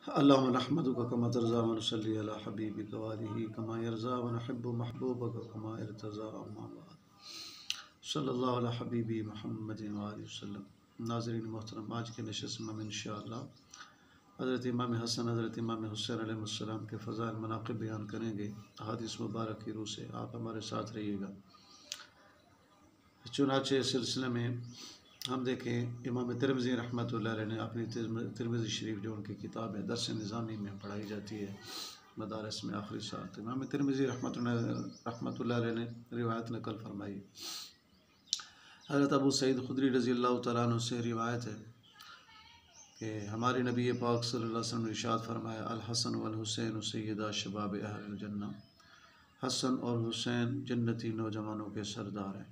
अल्लाहुम्मा नहमदुका कमा तर्ज़ा व नसल्ली अला हबीबिका व आलिही कमा यरज़ा व नहिब्बु महबूबका कमा इर्तज़ा अम्मा बाद सल्लल्लाहु अला हबीबी मुहम्मदिन व आलिहि वसल्लम। नाज़रीन मोहतरम, आज के नशिस्त में इंशाअल्लाह हज़रत इमाम हसन हज़रत इमाम हुसैन अलैहिस्सलाम के फ़ज़ाइल मनाक़िब बयान करेंगे। हदीस मुबारक की रूह से आप हमारे साथ रहिएगा। चुनाचे इस सिलसिले में हम देखें, इमाम तिरमिज़ी रहमतुल्लाह अलैह ने अपनी तिरमिज़ी शरीफ जो उनकी किताब है दर्स निज़ामी में पढ़ाई जाती है मदारस में आखिरी साल, इमाम तिरमिज़ी रहमतुल्लाह अलैह ने रिवायत नकल फरमाई। हज़रत अबू सईद खुदरी रज़ी अल्लाह तआला अन्हु से रिवायत है कि हमारे नबी पाक सल्लल्लाहु अलैहि वसल्लम ने इरशाद फरमाया, अल हसन वल हुसैन सय्यदा शबाब अहलिल जन्नह, हसन और हुसैन जन्नती नौजवानों के सरदार हैं।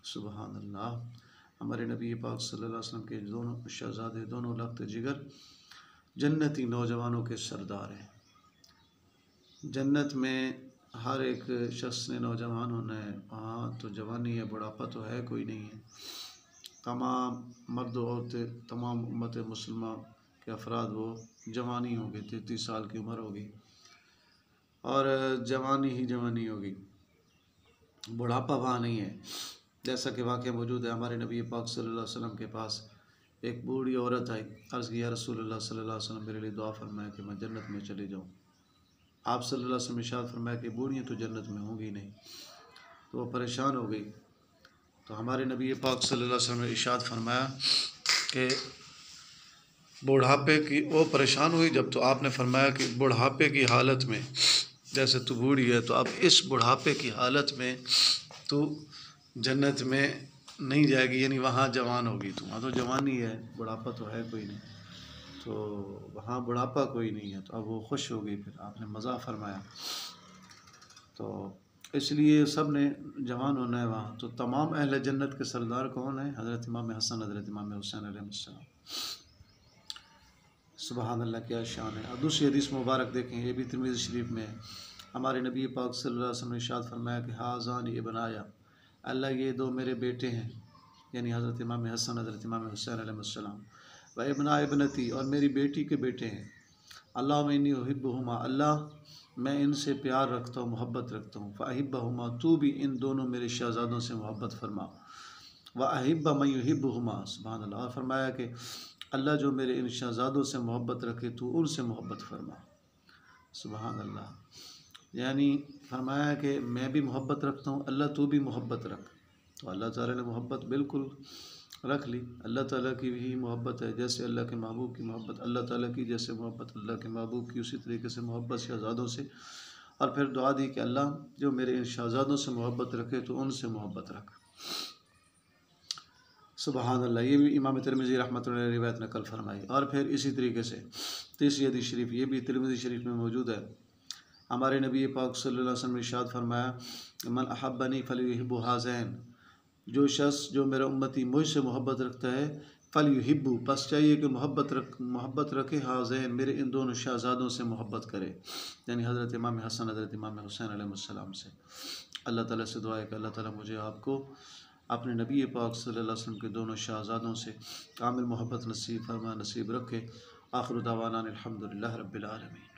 सुबहान अल्लाह। हमारे नबी पाक सल्लल्लाहु अलैहि वसल्लम के दोनों शहज़ादे, दोनों लख्त जिगर जन्नती नौजवानों के सरदार हैं। जन्नत में हर एक शख्स ने नौजवान होना है। वहाँ तो जवानी है, बुढ़ापा तो है कोई नहीं है। तमाम मर्द औरतें, तमाम उम्मत मुसलमा के अफराद वो जवानी होगी, 33 साल की उम्र होगी और जवानी ही जवानी होगी, बुढ़ापा वहाँ नहीं है। जैसा कि वाक़या मौजूद है, हमारे नबी पाक सल्लल्लाहु अलैहि वसल्लम के पास एक बूढ़ी औरत आई। अर्ज़ किया, रसूलुल्लाह सल्लल्लाहु अलैहि वसल्लम मेरे लिए दुआ फरमाया कि मैं जन्नत में चली जाऊँ। आप सल्लल्लाहु अलैहि वसल्लम इरशाद फरमाया कि बूढ़ियाँ तो जन्नत में होंगी नहीं। तो वो परेशान हो गई। तो हमारे नबी पाक सल्लल्लाहु अलैहि वसल्लम ने इरशाद फरमाया कि बुढ़ापे की, वो परेशान हुई जब, तो आपने फरमाया कि बुढ़ापे की हालत में, जैसे तू बूढ़ी है तो अब इस बुढ़ापे की हालत में तू जन्नत में नहीं जाएगी, यानी वहाँ जवान होगी तू। वहाँ तो जवानी है, बुढ़ापा तो है कोई नहीं, तो वहाँ बुढ़ापा कोई नहीं है। तो अब वो खुश हो गई। फिर आपने मज़ा फरमाया, तो इसलिए सब ने जवान होना है वहाँ। तो तमाम अहले जन्नत के सरदार कौन है? हज़रत इमाम हसन हज़रत इमाम हुसैन अलैहिस्सलाम। सुबहान अल्लाह, क्या शान है। और दूसरी हदीस मुबारक देखें, ये भी तिरमिज़ी शरीफ में है। हमारे नबी पाक सल्लल्लाहु अलैहि वसल्लम ने इरशाद फरमाया कि हाज़ान इब्नाया, अल्लाह ये दो मेरे बेटे हैं, यानी हज़रत इमाम हसन हज़रत इमाम हुसैन अलैहिस्सलाम, व इब्ना इब्नती, और मेरी बेटी के बेटे हैं। अल्लाह में इन्नी उहिब्बुहुमा, अल्लाह मैं इनसे प्यार रखता हूँ, मोहब्बत रखता हूँ। फ़अहिब्बहुमा, तू भी इन दोनों मेरे शहज़ादों से मोहब्बत फरमा। व अहिब्ब मन युहिब्बुहुमा, सुभान अल्लाह। और फरमाया कि अल्लाह जो मेरे इन शहज़ादों से मोहब्बत रखे, तू उनसे मोहब्बत फरमा। सुभान अल्लाह। यानी फरमाया कि मैं भी मोहब्बत रखता हूँ, अल्लाह तू भी मोहब्बत रख। तो अल्लाह ताला ने मोहब्बत बिल्कुल रख ली। अल्लाह ताला की भी मोहब्बत है, जैसे अल्लाह के महबूब की मोहब्बत अल्लाह ताला की, जैसे मोहब्बत अल्लाह के महबूब की, उसी तरीके से मोहब्बत शहज़ादों से। और फिर दुआ दी कि अल्लाह जो मेरे इन शहज़ादों से मोहब्बत रखे, तो उनसे मोहब्बत रख। सुबहान अल्लाह। ये भी इमाम तिरमिज़ी रहमतुल्लाह अलैह रिवायत नकल फरमाई। और फिर इसी तरीके से तीसरी हदीस शरीफ, ये भी तिरमिज़ी शरीफ में मौजूद है। हमारे नबी पाक सल्लल्लाहु अलैहि वसल्लम ने इरशाद फरमाया, मन अहब्बनी फलयुहिब्बु हाज़ैन, जो शख्स, जो मेरा उम्मती मुझसे मोहब्बत रखता है, फलयुहिब्बु, बस चाहिए कि मोहब्बत रखे, हाज़ैन, मेरे इन दोनों शहज़ादों से मोहब्बत करे, यानी हज़रत इमाम हसन हज़रत इमाम हुसैन अलैहिस्सलाम से। अल्लाह ताला से दुआ है कि अल्लाह ताला मुझे आपको अपने नबी पाक सल्लल्लाहु अलैहि वसल्लम के दोनों शहज़ादों से कामिल मोहब्बत नसीब फरमा, नसीब रखे। आखिर दावाना अल्हम्दुलिल्लाह रब्बिल आलमीन।